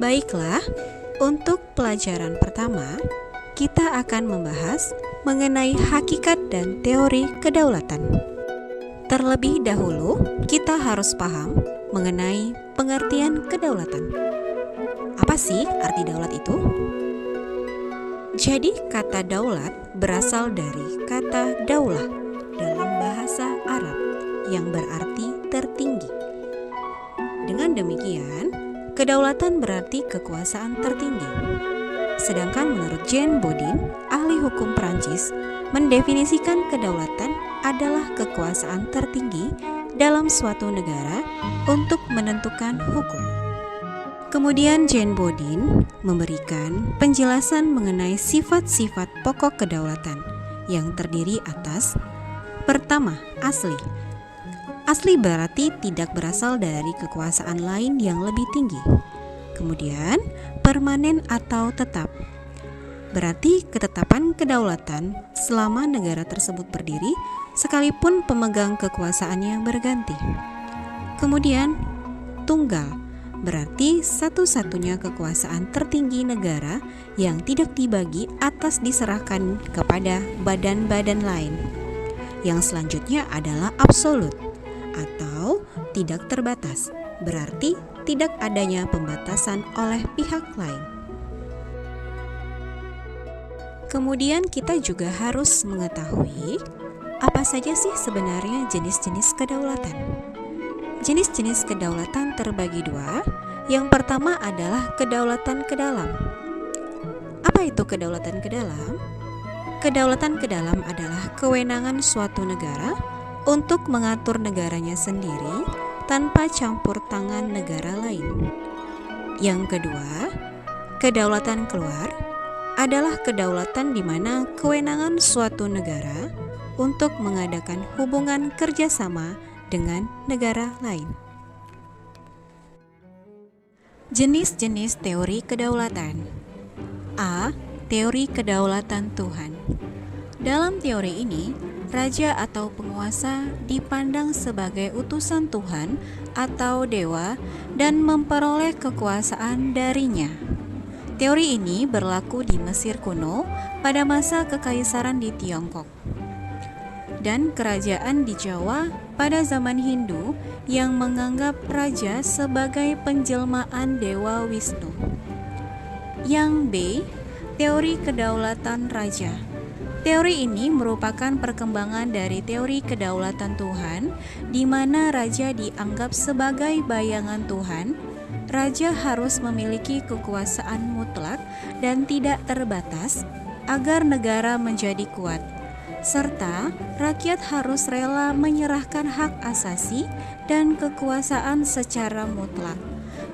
Baiklah, untuk pelajaran pertama, kita akan membahas mengenai hakikat dan teori kedaulatan. Terlebih dahulu, kita harus paham mengenai pengertian kedaulatan. Apa sih arti daulat itu? Jadi, kata daulat berasal dari kata daulah dalam bahasa Arab yang berarti tertinggi. Dengan demikian, kedaulatan berarti kekuasaan tertinggi. Sedangkan menurut Jean Bodin, ahli hukum Prancis, mendefinisikan kedaulatan adalah kekuasaan tertinggi dalam suatu negara untuk menentukan hukum. Kemudian Jean Bodin memberikan penjelasan mengenai sifat-sifat pokok kedaulatan yang terdiri atas: pertama, asli. Asli berarti tidak berasal dari kekuasaan lain yang lebih tinggi. Kemudian, permanen atau tetap. Berarti ketetapan kedaulatan selama negara tersebut berdiri sekalipun pemegang kekuasaannya berganti. Kemudian, tunggal. Berarti satu-satunya kekuasaan tertinggi negara yang tidak dibagi atas diserahkan kepada badan-badan lain. Yang selanjutnya adalah absolut atau tidak terbatas, berarti tidak adanya pembatasan oleh pihak lain. Kemudian kita juga harus mengetahui apa saja sih sebenarnya jenis-jenis kedaulatan. Jenis-jenis kedaulatan terbagi dua. Yang pertama adalah kedaulatan ke dalam. Apa itu kedaulatan ke dalam? Kedaulatan ke dalam adalah kewenangan suatu negara untuk mengatur negaranya sendiri tanpa campur tangan negara lain. Yang kedua, kedaulatan keluar adalah kedaulatan di mana kewenangan suatu negara untuk mengadakan hubungan kerjasama dengan negara lain. Jenis-jenis teori kedaulatan. A. Teori kedaulatan Tuhan. Dalam teori ini, raja atau penguasa dipandang sebagai utusan Tuhan atau dewa dan memperoleh kekuasaan darinya. Teori ini berlaku di Mesir kuno pada masa kekaisaran di Tiongkok dan kerajaan di Jawa pada zaman Hindu yang menganggap raja sebagai penjelmaan Dewa Wisnu. Yang B. Teori kedaulatan raja. Teori ini merupakan perkembangan dari teori kedaulatan Tuhan, di mana raja dianggap sebagai bayangan Tuhan. Raja harus memiliki kekuasaan mutlak dan tidak terbatas agar negara menjadi kuat, serta rakyat harus rela menyerahkan hak asasi dan kekuasaan secara mutlak,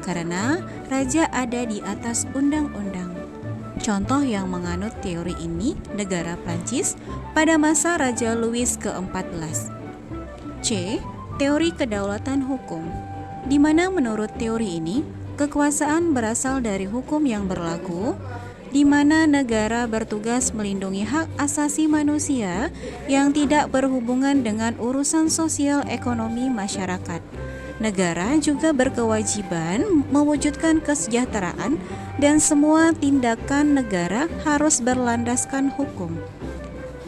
karena raja ada di atas undang-undang. Contoh yang menganut teori ini negara Prancis pada masa Raja Louis ke-14. C. Teori kedaulatan hukum, di mana menurut teori ini kekuasaan berasal dari hukum yang berlaku, di mana negara bertugas melindungi hak asasi manusia yang tidak berhubungan dengan urusan sosial ekonomi masyarakat. Negara juga berkewajiban mewujudkan kesejahteraan dan semua tindakan negara harus berlandaskan hukum.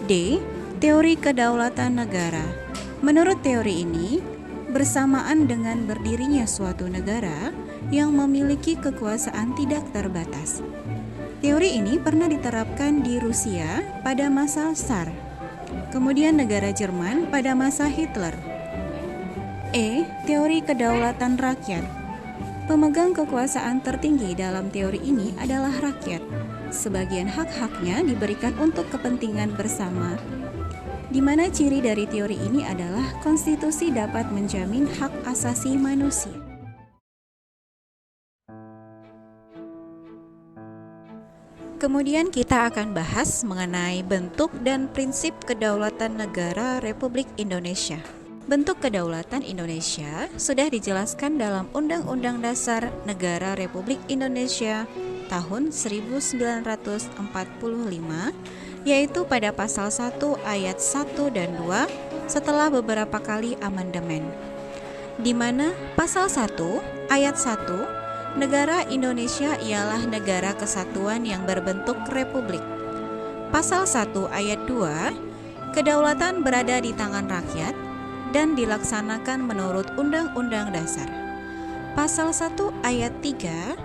D. Teori kedaulatan negara. Menurut teori ini, bersamaan dengan berdirinya suatu negara yang memiliki kekuasaan tidak terbatas. Teori ini pernah diterapkan di Rusia pada masa Tsar, kemudian negara Jerman pada masa Hitler. E. Teori kedaulatan rakyat. Pemegang kekuasaan tertinggi dalam teori ini adalah rakyat. Sebagian hak-haknya diberikan untuk kepentingan bersama, di mana ciri dari teori ini adalah konstitusi dapat menjamin hak asasi manusia. Kemudian kita akan bahas mengenai bentuk dan prinsip kedaulatan negara Republik Indonesia. Bentuk kedaulatan Indonesia sudah dijelaskan dalam Undang-Undang Dasar Negara Republik Indonesia tahun 1945, yaitu pada pasal 1 ayat 1 dan 2 setelah beberapa kali amandemen, di mana pasal 1 ayat 1 Negara Indonesia ialah negara kesatuan yang berbentuk republik. Pasal 1 ayat 2, kedaulatan berada di tangan rakyat dan dilaksanakan menurut Undang-Undang Dasar. Pasal 1 ayat 3,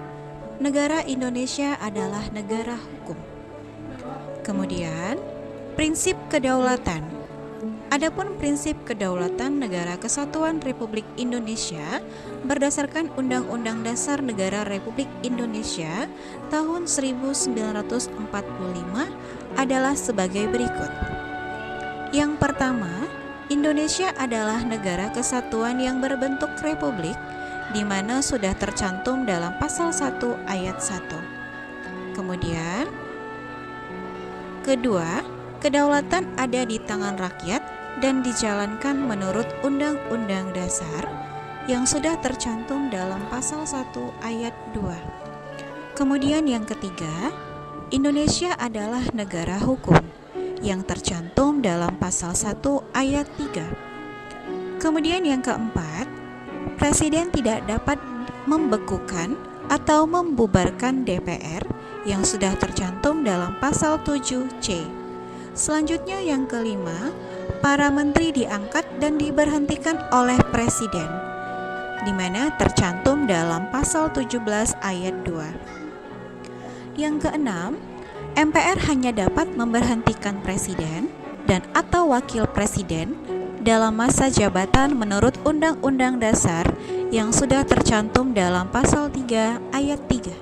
negara Indonesia adalah negara hukum. Kemudian, prinsip kedaulatan. Adapun prinsip kedaulatan Negara Kesatuan Republik Indonesia berdasarkan Undang-Undang Dasar Negara Republik Indonesia tahun 1945 adalah sebagai berikut. Yang pertama, Indonesia adalah negara kesatuan yang berbentuk republik di mana sudah tercantum dalam pasal 1 ayat 1. Kemudian, kedua, kedaulatan ada di tangan rakyat dan dijalankan menurut Undang-Undang Dasar yang sudah tercantum dalam pasal 1 ayat 2. Kemudian yang ketiga, Indonesia adalah negara hukum yang tercantum dalam pasal 1 ayat 3. Kemudian yang keempat, Presiden tidak dapat membekukan atau membubarkan DPR yang sudah tercantum dalam pasal 7C. Selanjutnya yang kelima, para menteri diangkat dan diberhentikan oleh Presiden, di mana tercantum dalam pasal 17 ayat 2. Yang keenam, MPR hanya dapat memberhentikan Presiden dan atau Wakil Presiden dalam masa jabatan menurut Undang-Undang Dasar yang sudah tercantum dalam pasal 3 ayat 3.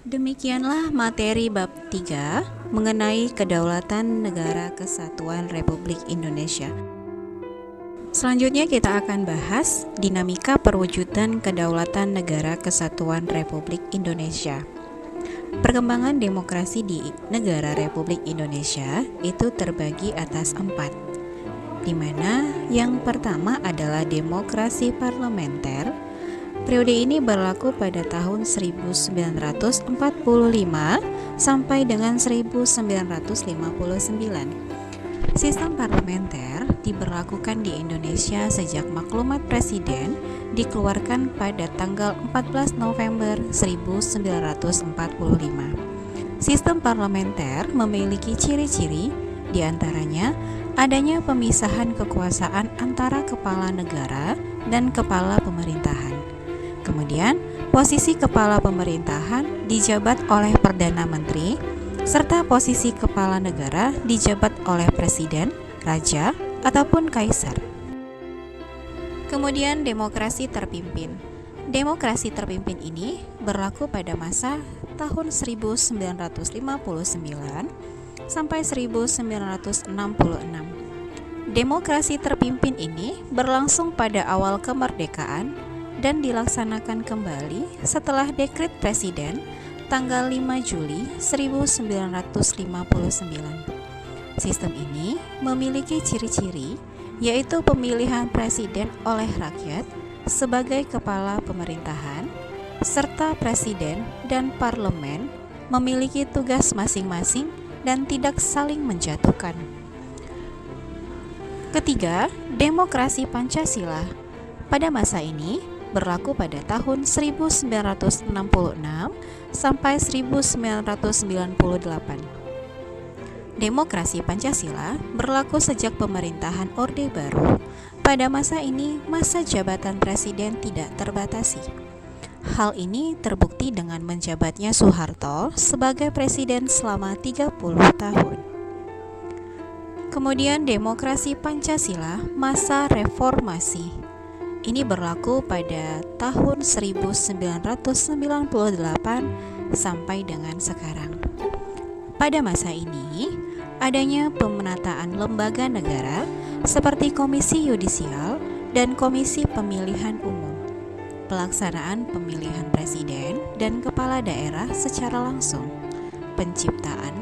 Demikianlah materi bab 3 mengenai kedaulatan Negara Kesatuan Republik Indonesia. Selanjutnya kita akan bahas dinamika perwujudan kedaulatan Negara Kesatuan Republik Indonesia. Perkembangan demokrasi di Negara Republik Indonesia itu terbagi atas 4, di mana yang pertama adalah demokrasi parlementer. Periode ini berlaku pada tahun 1945 sampai dengan 1959. Sistem parlementer diberlakukan di Indonesia sejak maklumat Presiden dikeluarkan pada tanggal 14 November 1945. Sistem parlementer memiliki ciri-ciri, diantaranya adanya pemisahan kekuasaan antara kepala negara dan kepala pemerintahan. Kemudian, posisi kepala pemerintahan dijabat oleh Perdana Menteri, serta posisi kepala negara dijabat oleh Presiden, Raja, ataupun Kaisar. Kemudian, demokrasi terpimpin. Demokrasi terpimpin ini berlaku pada masa tahun 1959 sampai 1966. Demokrasi terpimpin ini berlangsung pada awal kemerdekaan dan dilaksanakan kembali setelah dekret Presiden tanggal 5 Juli 1959. Sistem ini memiliki ciri-ciri, yaitu pemilihan presiden oleh rakyat sebagai kepala pemerintahan, serta presiden dan parlemen memiliki tugas masing-masing dan tidak saling menjatuhkan. Ketiga, demokrasi Pancasila. Pada masa ini berlaku pada tahun 1966 sampai 1998. Demokrasi Pancasila berlaku sejak pemerintahan Orde Baru. Pada masa ini, masa jabatan presiden tidak terbatasi. Hal ini terbukti dengan menjabatnya Soeharto sebagai presiden selama 30 tahun. Kemudian demokrasi Pancasila masa reformasi. Ini berlaku pada tahun 1998 sampai dengan sekarang. Pada masa ini, adanya pemenataan lembaga negara seperti Komisi Yudisial dan Komisi Pemilihan Umum, pelaksanaan pemilihan presiden dan kepala daerah secara langsung, penciptaan